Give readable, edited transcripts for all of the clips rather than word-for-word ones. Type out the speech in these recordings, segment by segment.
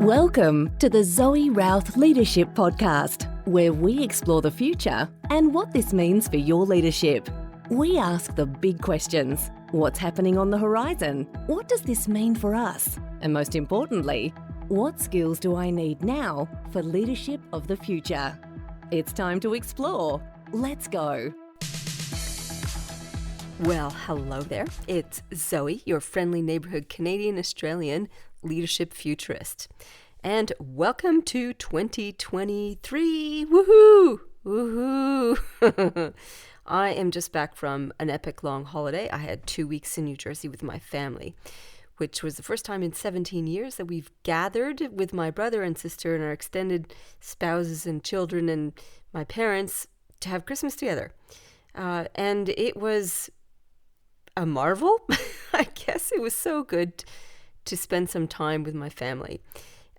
Welcome to the Zoe Routh Leadership Podcast, where we explore the future and what this means for your leadership. We ask the big questions. What's happening on the horizon? What does this mean for us? And most importantly, what skills do I need now for leadership of the future? It's time to explore. Let's go. Well, hello there. It's Zoe, your friendly neighborhood Canadian-Australian leadership futurist. And welcome to 2023. Woohoo! Woohoo! I am just back from an epic long holiday. I had 2 weeks in New Jersey with my family, which was the first time in 17 years that we've gathered with my brother and sister and our extended spouses and children and my parents to have Christmas together. And it was a marvel. I guess it was so good to spend some time with my family.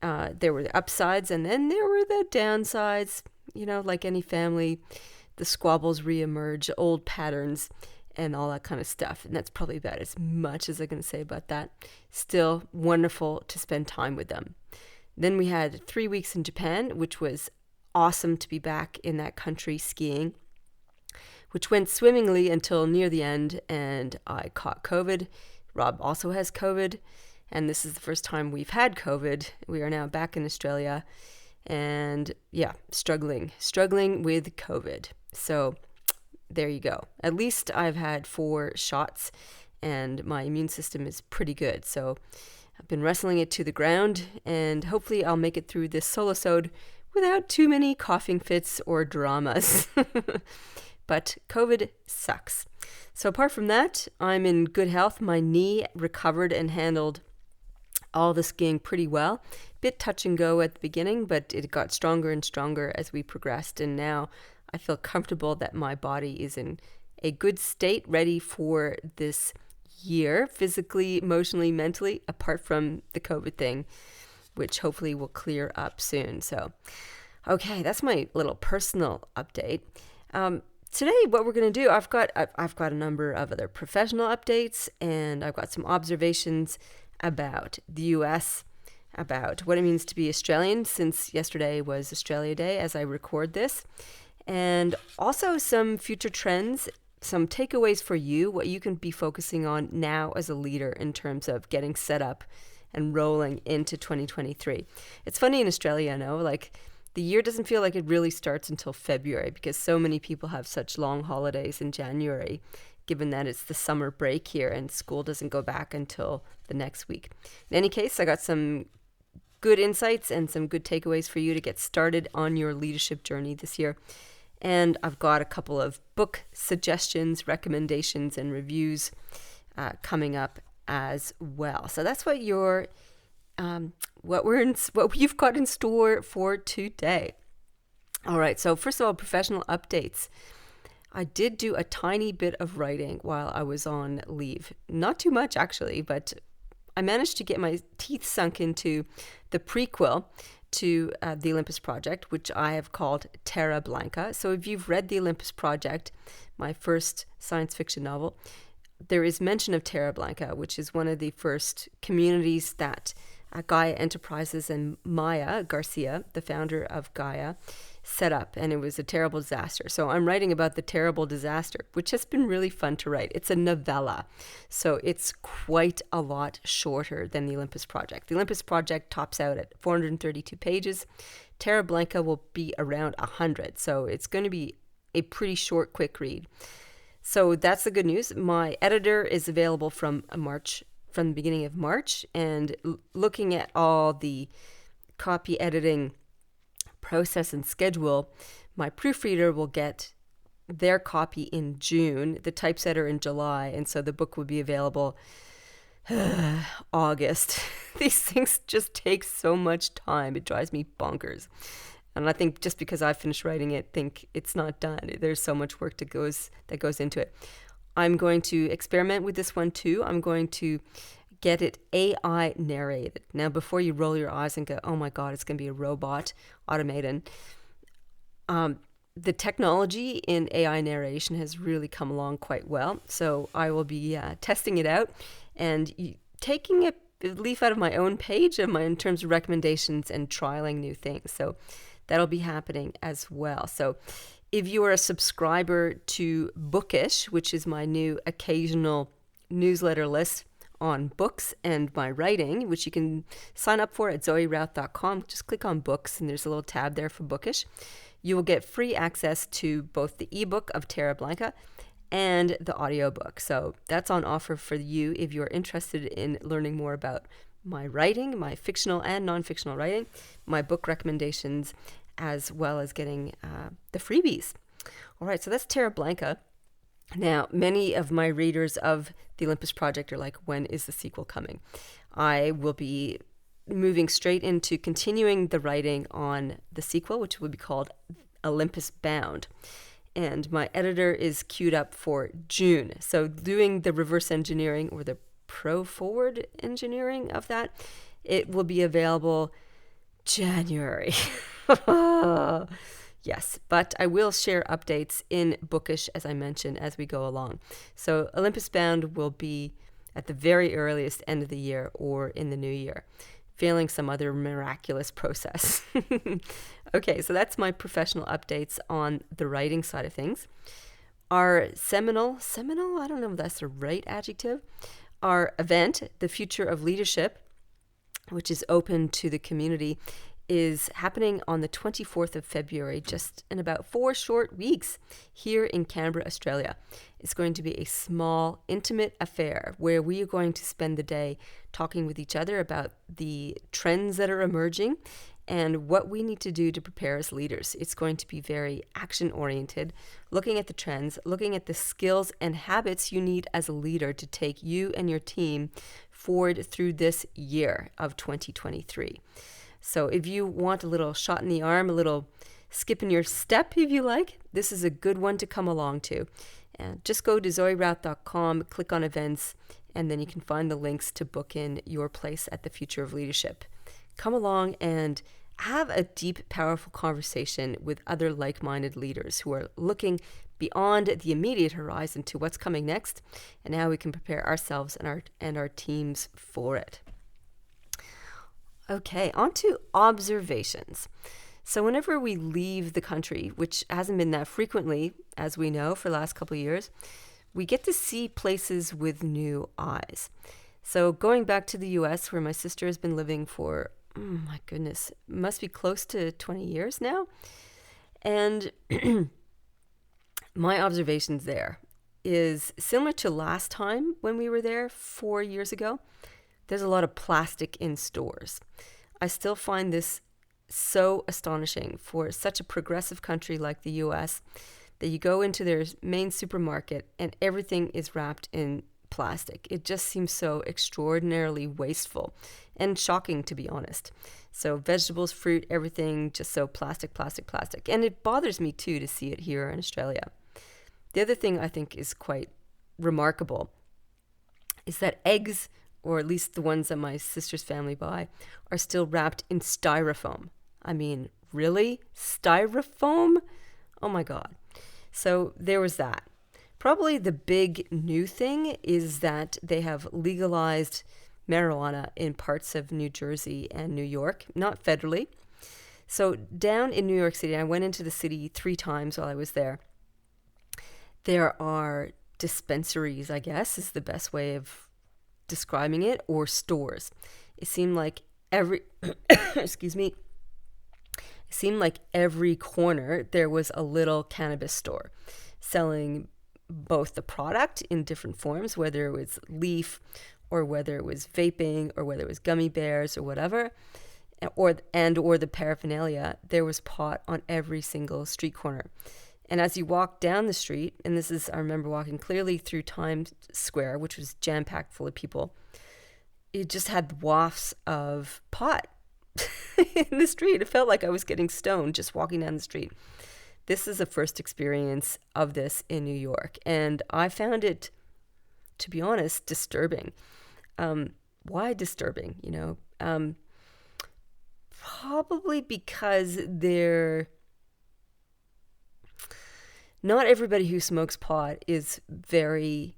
There were the upsides and then there were the downsides. You know, like any family, the squabbles reemerge, old patterns, and all that kind of stuff. And that's probably about as much as I'm going to say about that. Still wonderful to spend time with them. Then we had 3 weeks in Japan, which was awesome to be back in that country skiing, which went swimmingly until near the end, and I caught COVID. Rob also has COVID, and this is the first time we've had COVID. We are now back in Australia, and yeah, struggling with COVID. So there you go. At least I've had 4 shots, and my immune system is pretty good. So I've been wrestling it to the ground, and hopefully I'll make it through this solosode without too many coughing fits or dramas. But COVID sucks. So apart from that, I'm in good health. My knee recovered and handled all the skiing pretty well. Bit touch and go at the beginning, but it got stronger and stronger as we progressed. And now I feel comfortable that my body is in a good state, ready for this year, physically, emotionally, mentally, apart from the COVID thing, which hopefully will clear up soon. So, okay, that's my little personal update. Today, what we're going to do, I've got a number of other professional updates, and I've got some observations about the US, about what it means to be Australian, since yesterday was Australia Day as I record this, and also some future trends, some takeaways for you, what you can be focusing on now as a leader in terms of getting set up and rolling into 2023. It's funny in Australia, I know, like, the year doesn't feel like it really starts until February because so many people have such long holidays in January, given that it's the summer break here and school doesn't go back until the next week. In any case, I got some good insights and some good takeaways for you to get started on your leadership journey this year. And I've got a couple of book suggestions, recommendations, and reviews coming up as well. So that's what what you've got in store for today. All right, so first of all, professional updates. I did do a tiny bit of writing while I was on leave. Not too much, actually, but I managed to get my teeth sunk into the prequel to the Olympus Project, which I have called Terra Blanca. So if you've read the Olympus Project, my first science fiction novel, there is mention of Terra Blanca, which is one of the first communities that Gaia Enterprises and Maya Garcia, the founder of Gaia, set up, and it was a terrible disaster. So I'm writing about the terrible disaster, which has been really fun to write. It's a novella, so it's quite a lot shorter than the Olympus Project. The Olympus Project tops out at 432 pages. Terra Blanca will be around 100, so it's going to be a pretty short, quick read. So that's the good news. My editor is available from the beginning of March, and looking at all the copy editing process and schedule, my proofreader will get their copy in June, the typesetter in July, and so the book will be available August. These things just take so much time. It drives me bonkers. And I think just because I finished writing it, think it's not done. There's so much work that goes into it. I'm going to experiment with this one too. I'm going to get it AI narrated. Now, before you roll your eyes and go, oh my God, it's going to be a robot automaton. The technology in AI narration has really come along quite well. So I will be testing it out and taking it leaf out of my own page in terms of recommendations and trialing new things. So that'll be happening as well. So if you are a subscriber to Bookish, which is my new occasional newsletter list on books and my writing, which you can sign up for at zoerouth.com. Just click on books and there's a little tab there for Bookish. You will get free access to both the ebook of Terra Blanca and the audiobook. So that's on offer for you if you're interested in learning more about my writing, my fictional and non-fictional writing, my book recommendations, as well as getting the freebies. All right, so that's Terra Blanca. Now, many of my readers of the Olympus Project are like, when is the sequel coming? I will be moving straight into continuing the writing on the sequel, which will be called Olympus Bound. And my editor is queued up for June. So doing the reverse engineering or the forward engineering of that, it will be available January. Yes, but I will share updates in Bookish, as I mentioned, as we go along. So Olympus Bound will be at the very earliest end of the year or in the new year, failing some other miraculous process. Okay, so that's my professional updates on the writing side of things. Our seminal, I don't know if that's the right adjective, our event, The Future of Leadership, which is open to the community, is happening on the 24th of February, just in about 4 short weeks here in Canberra, Australia. It's going to be a small, intimate affair where we are going to spend the day talking with each other about the trends that are emerging and what we need to do to prepare as leaders. It's going to be very action-oriented, looking at the trends, looking at the skills and habits you need as a leader to take you and your team forward through this year of 2023. So if you want a little shot in the arm, a little skip in your step, if you like, this is a good one to come along to. And just go to zoerouth.com, click on events, and then you can find the links to book in your place at the Future of Leadership. Come along and have a deep, powerful conversation with other like-minded leaders who are looking beyond the immediate horizon to what's coming next and how we can prepare ourselves and our teams for it. Okay, on to observations. So whenever we leave the country, which hasn't been that frequently, as we know, for the last couple of years, we get to see places with new eyes. So going back to the US, where my sister has been living for, my goodness, must be close to 20 years now. And my observations there is similar to last time when we were there 4 years ago. There's a lot of plastic in stores. I still find this so astonishing for such a progressive country like the US that you go into their main supermarket and everything is wrapped in plastic. It just seems so extraordinarily wasteful and shocking, to be honest. So vegetables, fruit, everything just so plastic. And it bothers me too to see it here in Australia. The other thing I think is quite remarkable is that eggs, or at least the ones that my sister's family buy, are still wrapped in styrofoam. I mean, really? Styrofoam? Oh my God. So there was that. Probably the big new thing is that they have legalized marijuana in parts of New Jersey and New York, not federally. So down in New York City, I went into the city 3 times while I was there. There are dispensaries, I guess, is the best way of describing it, or stores. It seemed like every every corner there was a little cannabis store selling both the product in different forms, whether it was leaf or whether it was vaping or whether it was gummy bears or whatever, or the paraphernalia. There was pot on every single street corner. And as you walk down the street, and I remember walking clearly through Times Square, which was jam-packed full of people, it just had wafts of pot in the street. It felt like I was getting stoned just walking down the street. This is the first experience of this in New York, and I found it, to be honest, disturbing. Why disturbing? Probably because not everybody who smokes pot is very,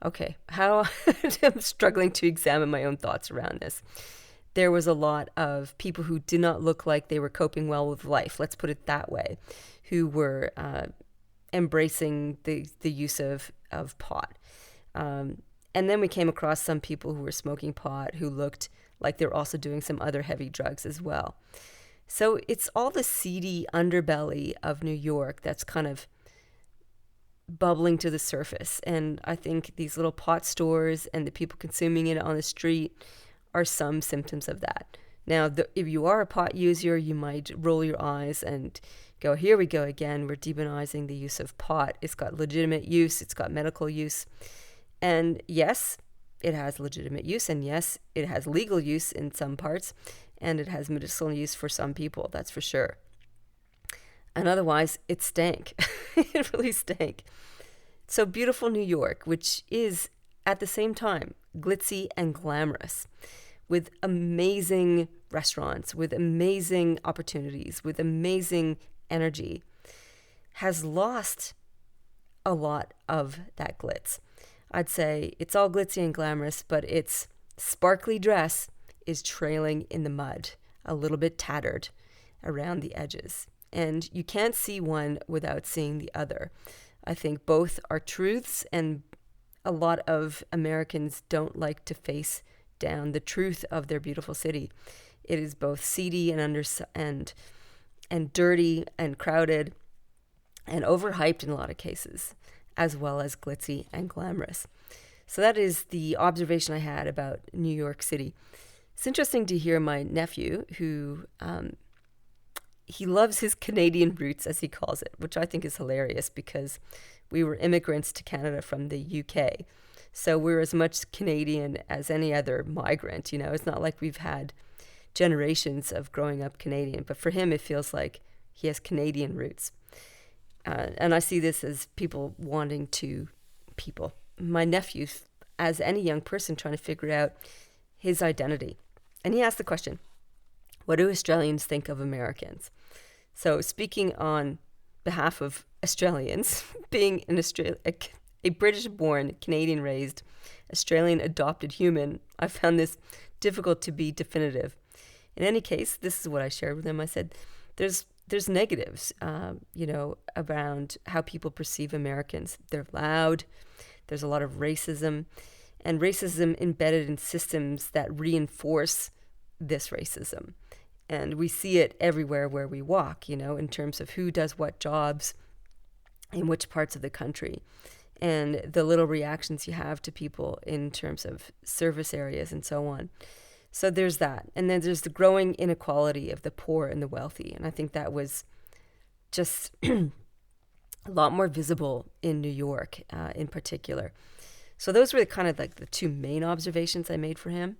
Okay, how I'm struggling to examine my own thoughts around this. There was a lot of people who did not look like they were coping well with life, let's put it that way, who were embracing the use of pot. And then we came across some people who were smoking pot who looked like they were also doing some other heavy drugs as well. So it's all the seedy underbelly of New York that's kind of bubbling to the surface. And I think these little pot stores and the people consuming it on the street are some symptoms of that. Now, if you are a pot user, you might roll your eyes and go, here we go again. We're demonizing the use of pot. It's got legitimate use. It's got medical use. And yes, it has legitimate use. And yes, it has legal use in some parts. And it has medicinal use for some people. That's for sure. And otherwise, it stank. It really stank. So beautiful New York, which is at the same time glitzy and glamorous, with amazing restaurants, with amazing opportunities, with amazing energy, has lost a lot of that glitz. I'd say it's all glitzy and glamorous, but its sparkly dress is trailing in the mud, a little bit tattered around the edges. And you can't see one without seeing the other. I think both are truths, and a lot of Americans don't like to face down the truth of their beautiful city. It is both seedy and dirty and crowded and overhyped in a lot of cases, as well as glitzy and glamorous. So that is the observation I had about New York City. It's interesting to hear my nephew, who he loves his Canadian roots, as he calls it, which I think is hilarious because we were immigrants to Canada from the UK. So we're as much Canadian as any other migrant. You know, it's not like we've had generations of growing up Canadian, but for him, it feels like he has Canadian roots. And I see this as my nephew, as any young person, trying to figure out his identity. And he asked the question, what do Australians think of Americans? So speaking on behalf of Australians, being a British-born, Canadian-raised, Australian-adopted human, I found this difficult to be definitive. In any case, this is what I shared with him. I said, there's negatives, around how people perceive Americans. They're loud. There's a lot of racism, and racism embedded in systems that reinforce this racism. And we see it everywhere where we walk, in terms of who does what jobs in which parts of the country, and the little reactions you have to people in terms of service areas and so on. So there's that. And then there's the growing inequality of the poor and the wealthy. And I think that was just a lot more visible in New York in particular. So those were kind of like the two main observations I made for him.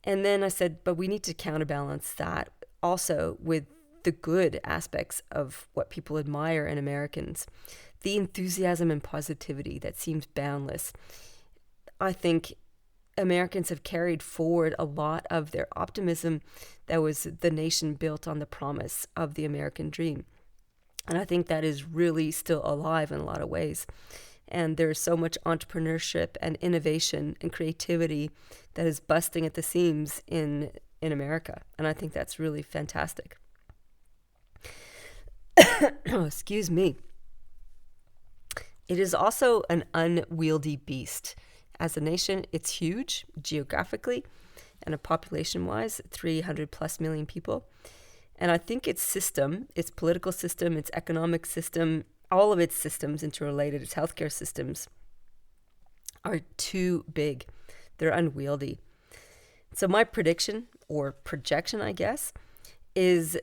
And then I said, but we need to counterbalance that also with the good aspects of what people admire in Americans, the enthusiasm and positivity that seems boundless. I think Americans have carried forward a lot of their optimism that was the nation built on the promise of the American dream. And I think that is really still alive in a lot of ways. And there's so much entrepreneurship and innovation and creativity that is busting at the seams in America. And I think that's really fantastic. Oh, excuse me. It is also an unwieldy beast. As a nation, it's huge geographically and population-wise, 300 plus million people. And I think its system, its political system, its economic system, all of its systems interrelated, its healthcare systems, are too big. They're unwieldy. So my prediction, or projection, I guess, is,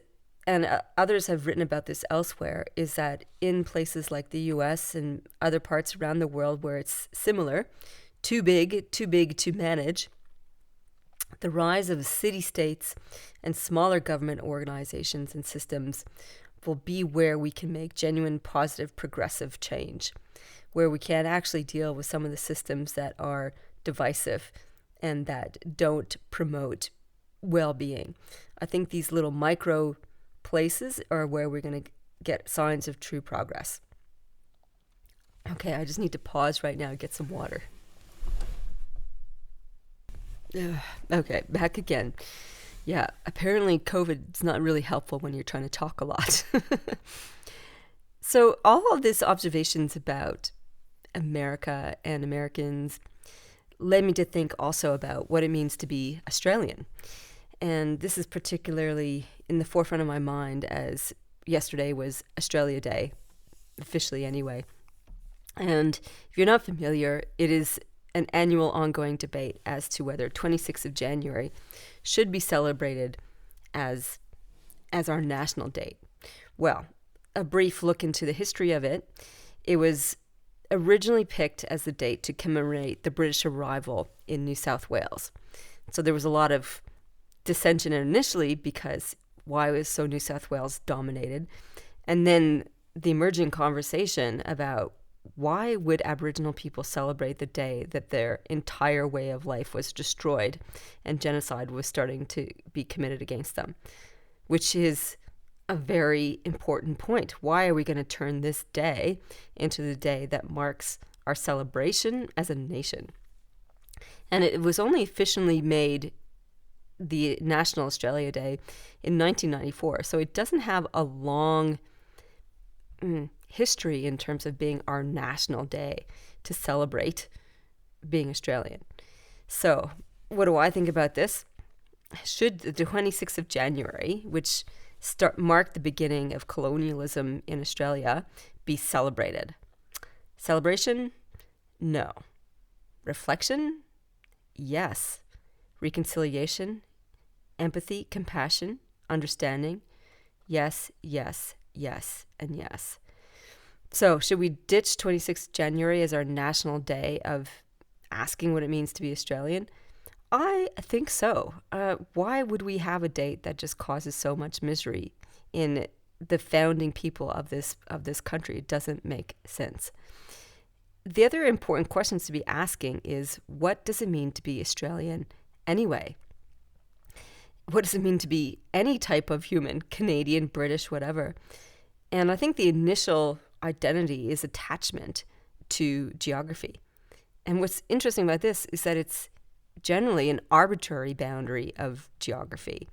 and others have written about this elsewhere, is that in places like the US and other parts around the world where it's similar, too big to manage, the rise of city-states and smaller government organizations and systems will be where we can make genuine, positive, progressive change, where we can actually deal with some of the systems that are divisive and that don't promote well-being. I think these little micro places are where we're going to get signs of true progress. Okay, I just need to pause right now and get some water. Okay, back again. Yeah, apparently COVID's not really helpful when you're trying to talk a lot. So all of these observations about America and Americans led me to think also about what it means to be Australian. And this is particularly in the forefront of my mind as yesterday was Australia Day, officially anyway. And if you're not familiar, it is an annual ongoing debate as to whether 26th of January should be celebrated as our national date. Well, a brief look into the history of it. It was originally picked as the date to commemorate the British arrival in New South Wales. So there was a lot of dissension initially because why was so New South Wales dominated? And then the emerging conversation about why would Aboriginal people celebrate the day that their entire way of life was destroyed and genocide was starting to be committed against them, which is a very important point. Why are we going to turn this day into the day that marks our celebration as a nation? And it was only officially made the National Australia Day in 1994, so it doesn't have a long history in terms of being our national day to celebrate being Australian. So what do I think about this? Should the 26th of January, which mark the beginning of colonialism in Australia, be celebrated? Celebration? No. Reflection? Yes. Reconciliation? Empathy? Compassion? Understanding? Yes, yes, yes, and yes. So should we ditch 26th January as our national day of asking what it means to be Australian? I think so. Why would we have a date that just causes so much misery in the founding people of this country? It doesn't make sense. The other important questions to be asking is, what does it mean to be Australian anyway? What does it mean to be any type of human, Canadian, British, whatever? And I think the initial identity is attachment to geography. And what's interesting about this is that it's generally an arbitrary boundary of geography.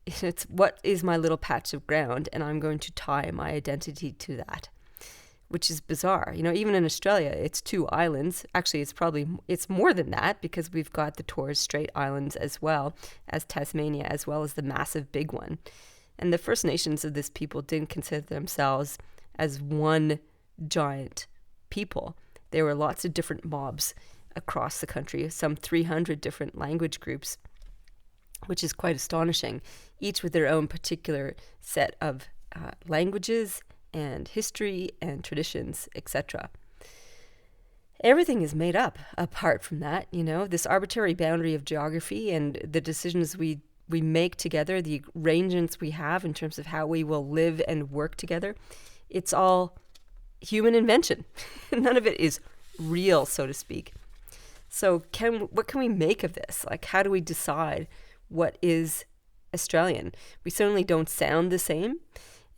It's what is my little patch of ground, and I'm going to tie my identity to that, which is bizarre. Even in Australia, it's 2 islands. Actually, it's more than that because we've got the Torres Strait Islands as well as Tasmania, as well as the massive big one. And the First Nations of this people didn't consider themselves as one giant people. There were lots of different mobs across the country, some 300 different language groups, which is quite astonishing, each with their own particular set of languages and history and traditions, etc. Everything is made up apart from that, this arbitrary boundary of geography and the decisions we make together, the arrangements we have in terms of how we will live and work together. It's all human invention. None of it is real, so to speak. So what can we make of this? Like, how do we decide what is Australian? We certainly don't sound the same.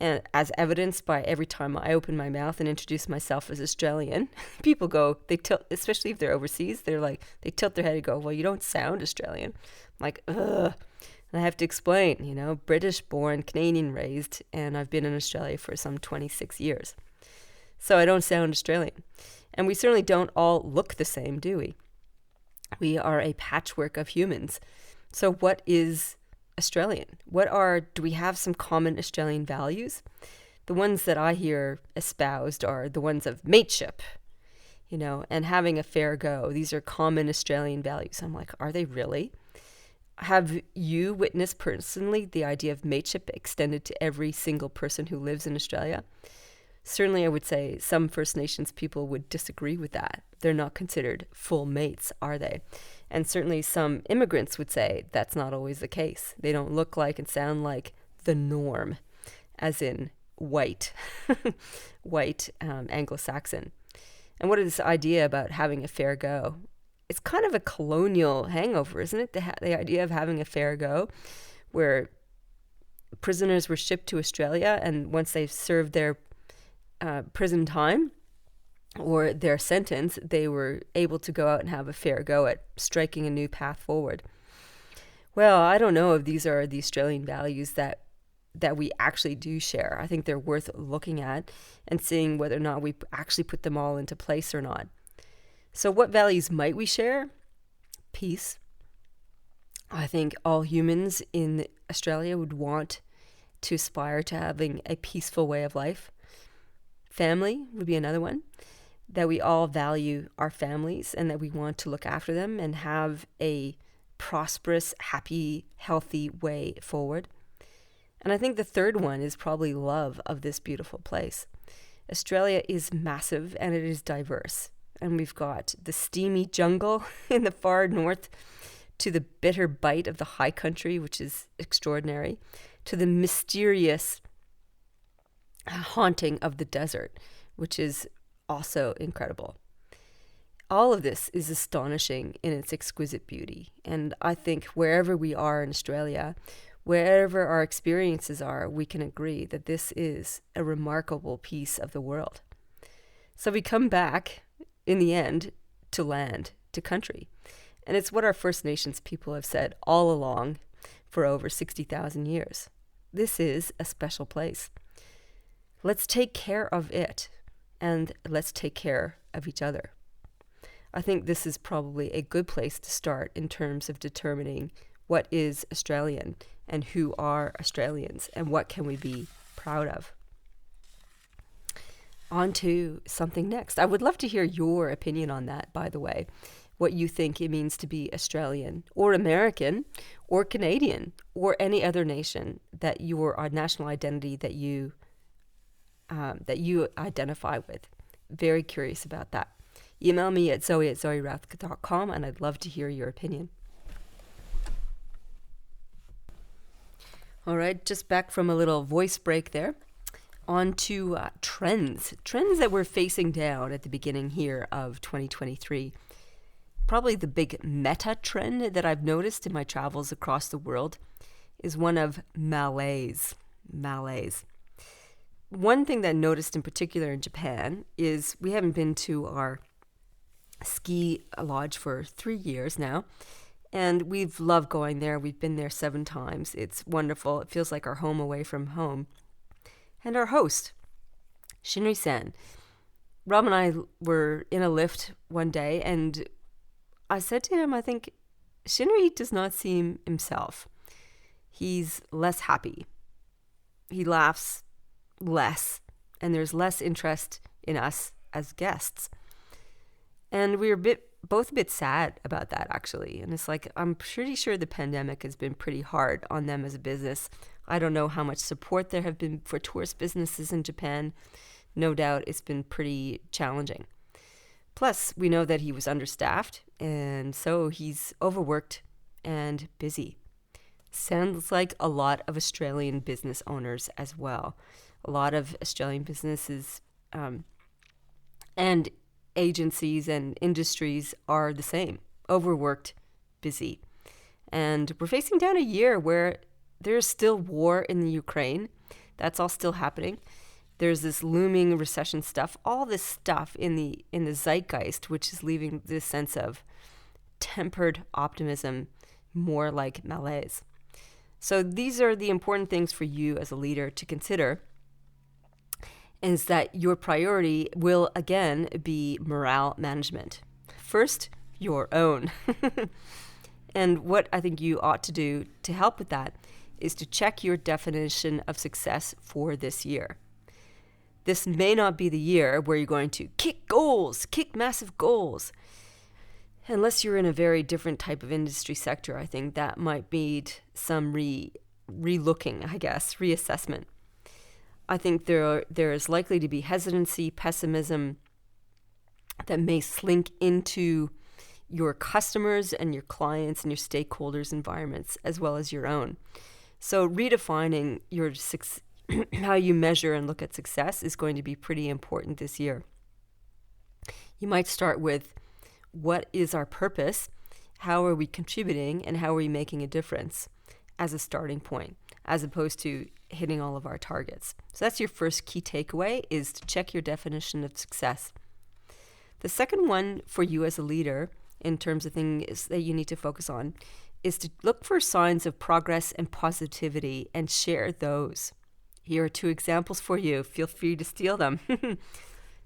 And as evidenced by every time I open my mouth and introduce myself as Australian, people go, they tilt, especially if they're overseas, they tilt their head and go, well, you don't sound Australian. I'm like, ugh. And I have to explain, British born, Canadian raised, and I've been in Australia for some 26 years. So I don't sound Australian. And we certainly don't all look the same, do we? We are a patchwork of humans. So what is Australian? Do we have some common Australian values? The ones that I hear espoused are the ones of mateship, and having a fair go. These are common Australian values. I'm like, are they really? Have you witnessed personally the idea of mateship extended to every single person who lives in Australia? Certainly, I would say some First Nations people would disagree with that. They're not considered full mates, are they? And certainly some immigrants would say that's not always the case. They don't look like and sound like the norm, as in white, Anglo-Saxon. And what is this idea about having a fair go? It's kind of a colonial hangover, isn't it? The idea of having a fair go, where prisoners were shipped to Australia, and once they've served their prison time, or their sentence, they were able to go out and have a fair go at striking a new path forward. Well, I don't know if these are the Australian values that we actually do share. I think they're worth looking at and seeing whether or not we actually put them all into place or not. So what values might we share? Peace. I think all humans in Australia would want to aspire to having a peaceful way of life. Family would be another one, that we all value our families and that we want to look after them and have a prosperous, happy, healthy way forward. And I think the third one is probably love of this beautiful place. Australia is massive and it is diverse. And we've got the steamy jungle in the far north, to the bitter bite of the high country, which is extraordinary, to the mysterious haunting of the desert, which is also incredible. All of this is astonishing in its exquisite beauty. And I think wherever we are in Australia, wherever our experiences are, we can agree that this is a remarkable piece of the world. So we come back, in the end, to land, to country. And it's what our First Nations people have said all along for over 60,000 years. This is a special place. Let's take care of it, and let's take care of each other. I think this is probably a good place to start in terms of determining what is Australian and who are Australians and what can we be proud of. On to something next. I would love to hear your opinion on that, by the way, what you think it means to be Australian or American or Canadian or any other nation that your national identity that you identify with. Very curious about that. Email me at zoe@zoerouth.com and I'd love to hear your opinion. All right, just back from a little voice break there. On to trends that we're facing down at the beginning here of 2023. Probably the big meta trend that I've noticed in my travels across the world is one of malaise. One thing that I noticed in particular in Japan is we haven't been to our ski lodge for 3 years now, and we've loved going there. We've been there 7 times. It's wonderful. It feels like our home away from home. And our host, Shinri-san, Rob and I were in a lift one day, and I said to him, I think Shinri does not seem himself. He's less happy. He laughs less, and there's less interest in us as guests. And we were both a bit sad about that, actually. And it's like, I'm pretty sure the pandemic has been pretty hard on them as a business. I don't know how much support there have been for tourist businesses in Japan. No doubt it's been pretty challenging. Plus, we know that he was understaffed, and so he's overworked and busy. Sounds like a lot of Australian business owners as well. A lot of Australian businesses and agencies and industries are the same. Overworked, busy. And we're facing down a year where there's still war in the Ukraine. That's all still happening. There's this looming recession stuff, all this stuff in the zeitgeist, which is leaving this sense of tempered optimism, more like malaise. So these are the important things for you as a leader to consider, is that your priority will again be morale management. First, your own. And what I think you ought to do to help with that is to check your definition of success for this year. This may not be the year where you're going to kick massive goals. Unless you're in a very different type of industry sector, I think that might need some re-looking, reassessment. I think there is likely to be hesitancy, pessimism that may slink into your customers and your clients and your stakeholders' environments, as well as your own. So redefining your how you measure and look at success is going to be pretty important this year. You might start with, what is our purpose? How are we contributing? And how are we making a difference as a starting point, as opposed to hitting all of our targets? So that's your first key takeaway, is to check your definition of success. The second one for you as a leader, in terms of things that you need to focus on, is to look for signs of progress and positivity and share those. Here are 2 examples for you. Feel free to steal them.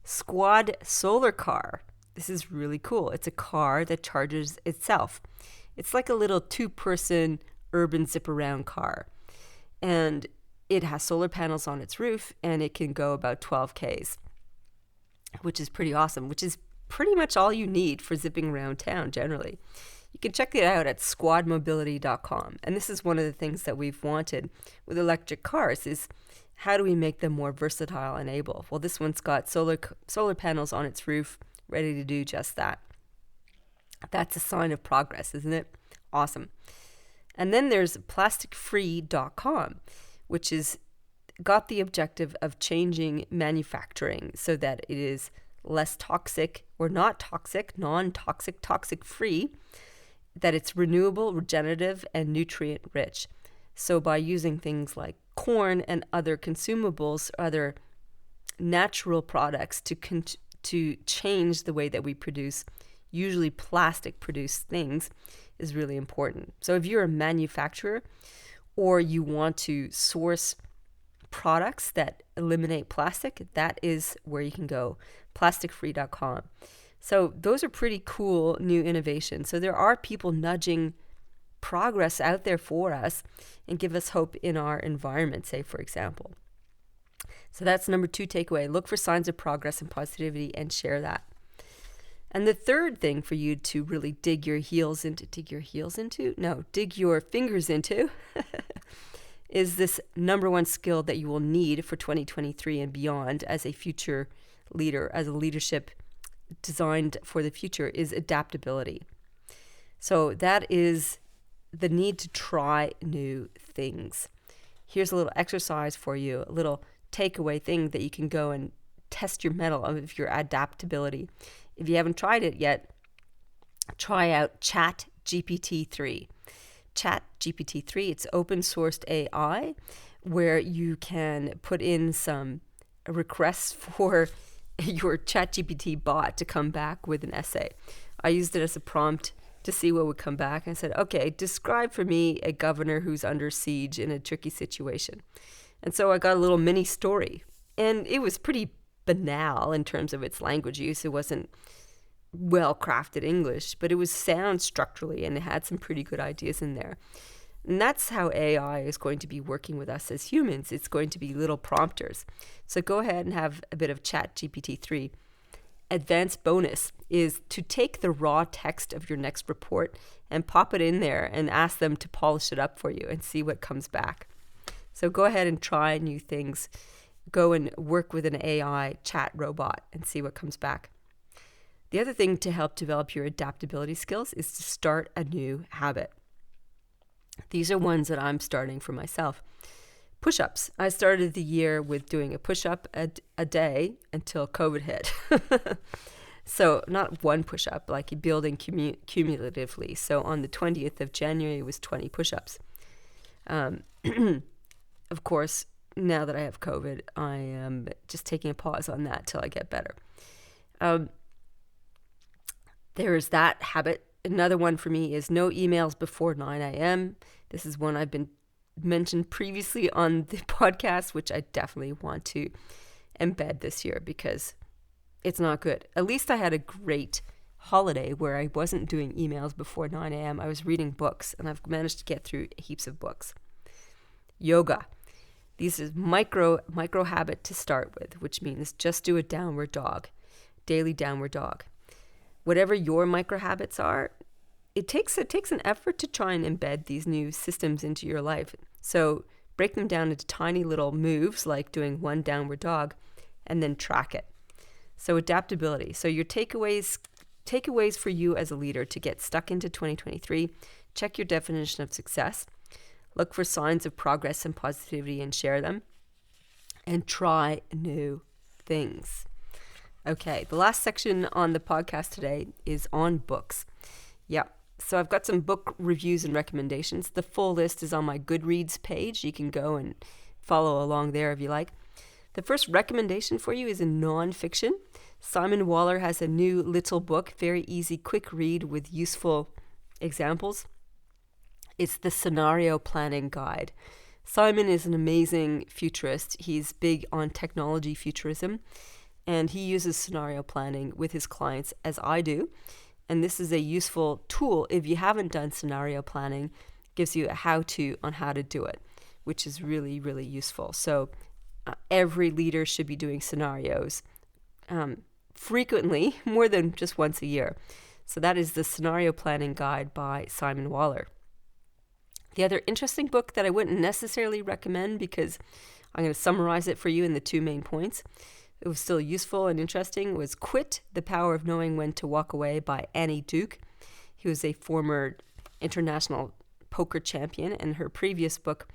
Squad solar car. This is really cool. It's a car that charges itself. It's like a little 2-person urban zip around car. And it has solar panels on its roof, and it can go about 12 Ks, which is pretty awesome, which is pretty much all you need for zipping around town generally. You can check it out at squadmobility.com. And this is one of the things that we've wanted with electric cars is how do we make them more versatile and able? Well, this one's got solar panels on its roof ready to do just that. That's a sign of progress, isn't it? Awesome. And then there's plasticfree.com, which is got the objective of changing manufacturing so that it is less toxic or not toxic, non-toxic, toxic free, that it's renewable, regenerative, and nutrient rich. So by using things like corn and other consumables, other natural products to change the way that we produce, usually plastic produced things, is really important. So if you're a manufacturer or you want to source products that eliminate plastic, that is where you can go, plasticfree.com. So those are pretty cool new innovations. So there are people nudging progress out there for us and give us hope in our environment, say, for example. So that's number 2 takeaway. Look for signs of progress and positivity and share that. And the third thing for you to really dig your fingers into is this number 1 skill that you will need for 2023 and beyond as a future leader, as a leadership designed for the future, is adaptability. So that is the need to try new things. Here's a little exercise for you, a little takeaway thing that you can go and test your mettle of your adaptability. If you haven't tried it yet, try out ChatGPT-3. ChatGPT-3, it's open sourced AI where you can put in some requests for your ChatGPT bot to come back with an essay. I used it as a prompt to see what would come back. I said, okay, describe for me a governor who's under siege in a tricky situation. And so I got a little mini story, and it was pretty banal in terms of its language use. It wasn't well-crafted English, but it was sound structurally, and it had some pretty good ideas in there. And that's how AI is going to be working with us as humans. It's going to be little prompters. So go ahead and have a bit of ChatGPT-3. Advanced bonus is to take the raw text of your next report and pop it in there and ask them to polish it up for you and see what comes back. So go ahead and try new things. Go and work with an AI chat robot and see what comes back. The other thing to help develop your adaptability skills is to start a new habit. These are ones that I'm starting for myself. Push-ups. I started the year with doing a push-up a day until COVID hit. So not one push-up, like building cumulatively. So on the 20th of January, it was 20 push-ups. Of course, now that I have COVID, I am just taking a pause on that till I get better. There's that habit. Another one for me is no emails before 9 a.m. This is one I've been mentioned previously on the podcast, which I definitely want to embed this year because it's not good. At least I had a great holiday where I wasn't doing emails before 9 a.m. I was reading books, and I've managed to get through heaps of books. Yoga. These is micro habit to start with, which means just do a downward dog, daily downward dog. Whatever your micro habits are, it takes an effort to try and embed these new systems into your life. So break them down into tiny little moves, like doing one downward dog, and then track it. So adaptability. So your takeaways for you as a leader to get stuck into 2023, check your definition of success, look for signs of progress and positivity and share them, and try new things. Okay, the last section on the podcast today is on books. Yeah, so I've got some book reviews and recommendations. The full list is on my Goodreads page. You can go and follow along there if you like. The first recommendation for you is in nonfiction. Simon Waller has a new little book, very easy, quick read with useful examples. It's the Scenario Planning Guide. Simon is an amazing futurist. He's big on technology futurism, and he uses scenario planning with his clients, as I do. And this is a useful tool if you haven't done scenario planning. It gives you a how-to on how to do it, which is really, really useful. So every leader should be doing scenarios frequently, more than just once a year. So that is the Scenario Planning Guide by Simon Waller. The other interesting book that I wouldn't necessarily recommend, because I'm going to summarize it for you in the 2 main points, it was still useful and interesting, was Quit, The Power of Knowing When to Walk Away by Annie Duke. He was a former international poker champion, and her previous book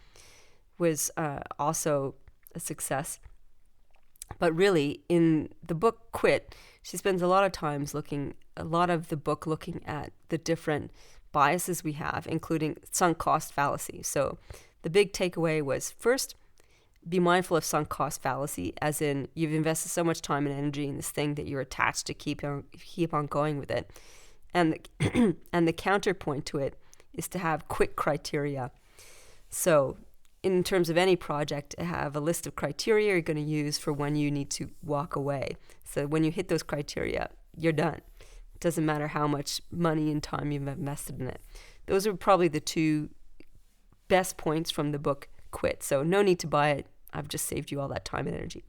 was also a success. But really, in the book Quit, she spends a lot of the book looking at the different biases we have, including sunk cost fallacy. So the big takeaway was, first, be mindful of sunk cost fallacy, as in you've invested so much time and energy in this thing that you're attached to keep on going with it. And the counterpoint to it is to have quick criteria. So in terms of any project, have a list of criteria you're going to use for when you need to walk away. So when you hit those criteria, you're done. It doesn't matter how much money and time you've invested in it. Those are probably the 2 best points from the book Quit. So no need to buy it. I've just saved you all that time and energy.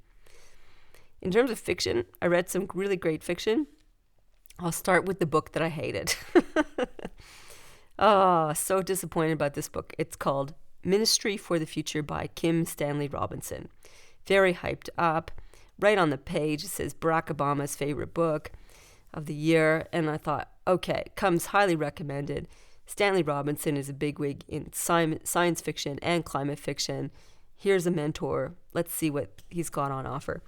In terms of fiction, I read some really great fiction. I'll start with the book that I hated. So disappointed about this book. It's called Ministry for the Future by Kim Stanley Robinson. Very hyped up. Right on the page, it says Barack Obama's favorite book of the year. And I thought, okay, comes highly recommended. Stanley Robinson is a bigwig in science fiction and climate fiction. Here's a mentor. Let's see what he's got on offer.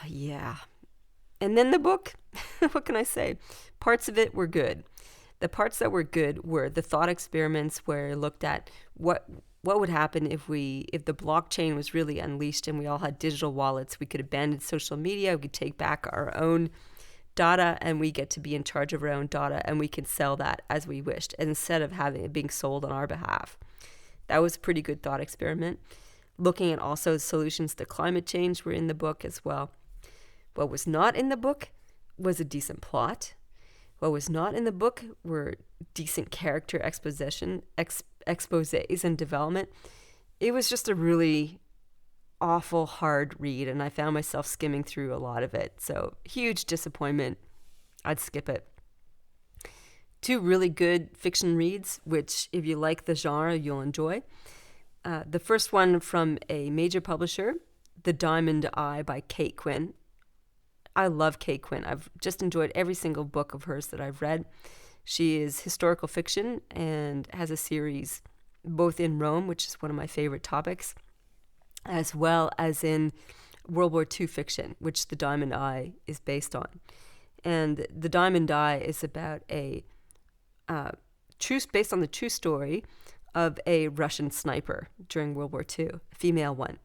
Yeah. And then the book, what can I say? Parts of it were good. The parts that were good were the thought experiments, where it looked at what would happen if the blockchain was really unleashed and we all had digital wallets. We could abandon social media, we could take back our own data, and we get to be in charge of our own data, and we can sell that as we wished instead of having it being sold on our behalf. That was a pretty good thought experiment. Looking at also solutions to climate change were in the book as well. What was not in the book was a decent plot. What was not in the book were decent character expositions and development. It was just a really awful, hard read, and I found myself skimming through a lot of it. So, huge disappointment. I'd skip it. 2 really good fiction reads, which, if you like the genre, you'll enjoy. The first one from a major publisher, The Diamond Eye by Kate Quinn. I love Kate Quinn. I've just enjoyed every single book of hers that I've read. She is historical fiction and has a series both in Rome, which is one of my favorite topics, as well as in World War II fiction, which The Diamond Eye is based on. And The Diamond Eye is about based on the true story of a Russian sniper during World War II, a female one.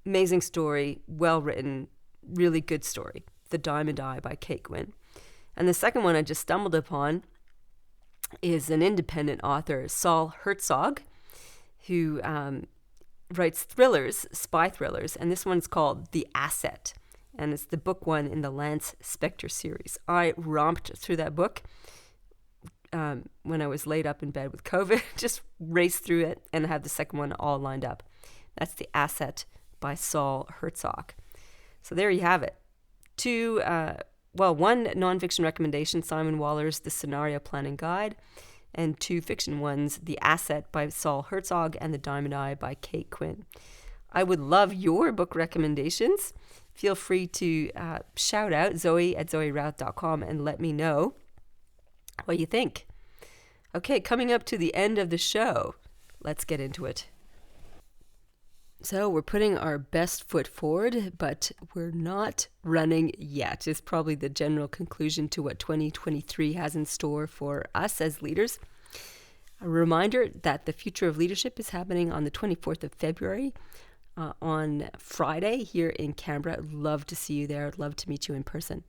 Amazing story, well written, really good story. The Diamond Eye by Kate Quinn. And the second one I just stumbled upon is an independent author, Saul Herzog, who writes thrillers, spy thrillers, and this one's called The Asset, and it's the book 1 in the Lance Spector series. I romped through that book when I was laid up in bed with COVID, just raced through it, and I have the second one all lined up. That's The Asset by Saul Herzog. So there you have it. 1 nonfiction recommendation, Simon Waller's The Scenario Planning Guide, and 2 fiction ones, The Asset by Saul Herzog and The Diamond Eye by Kate Quinn. I would love your book recommendations. Feel free to shout out Zoe at zoerouth.com and let me know what you think. Okay, coming up to the end of the show, let's get into it. So we're putting our best foot forward, but we're not running yet, is probably the general conclusion to what 2023 has in store for us as leaders. A reminder that the Future of Leadership is happening on the 24th of February. on Friday here in Canberra. I'd love to see you there. I'd love to meet you in person.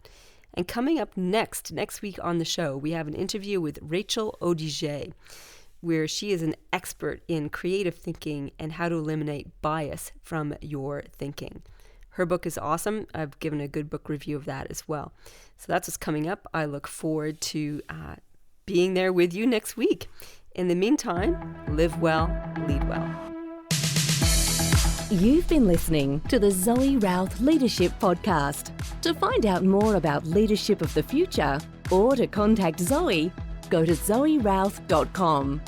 And coming up next week on the show, we have an interview with Rachel Odiger, where she is an expert in creative thinking and how to eliminate bias from your thinking. Her book is awesome. I've given a good book review of that as well. So that's what's coming up. I look forward to being there with you next week. In the meantime, live well, lead well. You've been listening to the Zoe Routh Leadership Podcast. To find out more about leadership of the future or to contact Zoe, go to zoerouth.com.